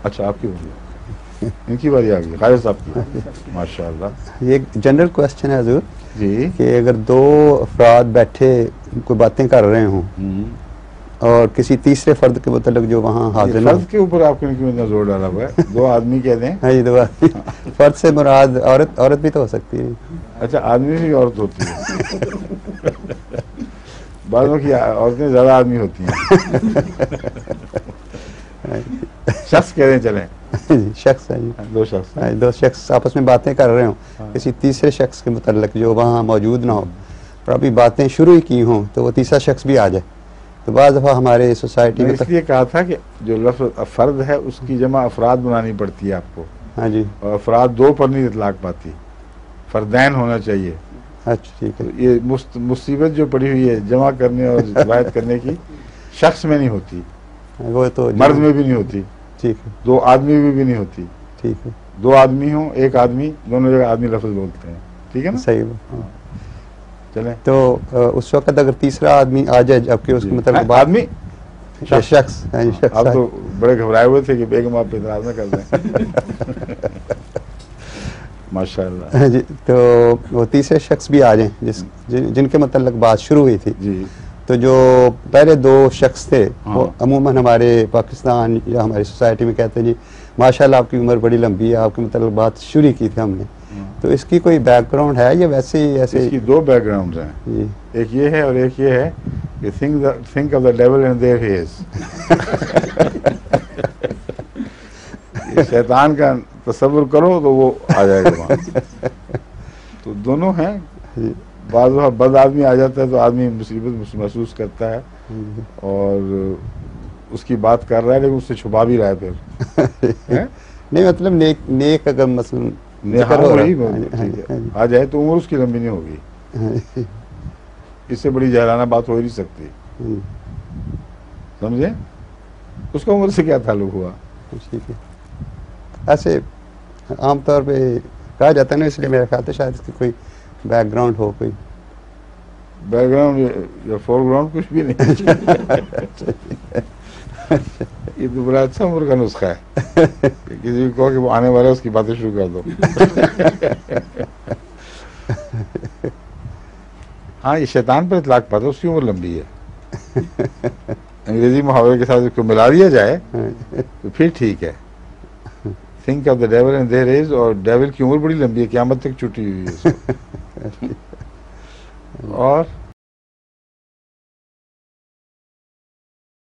اچھا آپ کی باری، ان کی باری آ گئی، قاری صاحب کی. ماشاء اللہ. یہ ایک جنرل کوشچن ہے حضور جی. کہ اگر دو افراد بیٹھے کوئی باتیں کر رہے ہوں اور کسی تیسرے فرد کے متعلق جو وہاں حاضر نہ ہو. فرد کے اوپر آپ نے کیوں اتنا زور ڈالا ہوا ہے؟ دو آدمی کہہ دیں. ہاں جی، دو آدمی. فرد سے مراد عورت بھی تو ہو سکتی ہے. اچھا آدمی بھی عورت ہوتی ہے؟ بعضوں کی عورتیں زیادہ آدمی ہوتی ہیں. شخص کہہ دیں چلیں. جی شخص ہے جی. دو شخص. دو شخص آپس میں باتیں کر رہے ہوں کسی تیسرے شخص کے متعلق جو وہاں موجود نہ ہو، اور ابھی باتیں شروع ہی کی ہوں تو وہ تیسرا شخص بھی آ جائے. تو بعض دفعہ ہمارے سوسائٹی میں اس لیے کہا تھا کہ جو لفظ فرد ہے اس کی جمع افراد بنانی پڑتی ہے آپ کو. ہاں جی. اور افراد دو پر نہیں اطلاق پاتی، فردین ہونا چاہیے. اچھا ٹھیک ہے. یہ مصیبت جو پڑی ہوئی ہے جمع کرنے اور روایت کرنے کی، شخص میں نہیں ہوتی، وہ تو مرد میں بھی نہیں ہوتی. ٹھیک ہے. دو آدمی میں بھی نہیں ہوتی. ٹھیک ہے. دو آدمی ہوں، ایک آدمی، دونوں جگہ آدمی لفظ بولتے ہیں. ٹھیک ہے نا؟ صحیح. چلیں. تو اس وقت اگر تیسرا آدمی آ جائے جبکہ اس کے مطلب آدمی شخص. آپ تو بڑے گھبرائے ہوئے تھے کہ بیگم آپ پہ اعتراض نہ کر دیں. ماشاء اللہ. جی. تو وہ تیسرے شخص بھی آ جائیں جن کے متعلق بات شروع ہوئی تھی. جی. تو جو پہلے دو شخص تھے وہ عموماً ہمارے پاکستان یا ہماری سوسائٹی میں کہتے ہیں جی ماشاءاللہ آپ کی عمر بڑی لمبی ہے، آپ کے متعلق بات شروع کی تھی ہم نے. تو اس کی کوئی بیک گراؤنڈ ہے یا ویسے ہی ایسے؟ اس کی دو بیک گراؤنڈز ہیں. جی. ایک یہ ہے اور ایک یہ ہے کہ think of the devil and there he is. شیطان کا تصور کرو تو وہ آ جائے گا وہاں. تو دونوں ہیں. بعض وقت بد آدمی آ جاتا ہے تو آدمی مصیبت محسوس کرتا ہے اور اس کی بات کر رہا ہے لیکن اس سے چھپا بھی رہا ہے پھر. نہیں مطلب نیک اگر مثلا آ جائے تو عمر اس کی لمبی نہیں ہوگی. اس سے بڑی جہلانہ بات ہو ہی نہیں سکتی. سمجھے؟ اس کا عمر سے کیا تعلق ہوا؟ ٹھیک ہے. ایسے عام طور پہ کہا جاتا ہے نا، اس لیے میرا خیال تھا شاید اس کی کوئی بیک گراؤنڈ ہو. کوئی بیک گراؤنڈ یا فور گراؤنڈ کچھ بھی نہیں. یہ تو بڑا اچھا عمر کا نسخہ ہے کہ کسی کو کہ وہ آنے والا ہے اس کی باتیں شروع کر دو. ہاں یہ شیطان پر اطلاق پاتا ہے، اس کی عمر لمبی ہے. انگریزی محاورے کے ساتھ اس کو ملا دیا جائے تو پھر ٹھیک ہے. think of the devil and there is، اور ڈیول کی عمر بڑی لمبی ہے، قیامت تک چھٹی ہوئی ہے اس کو. اور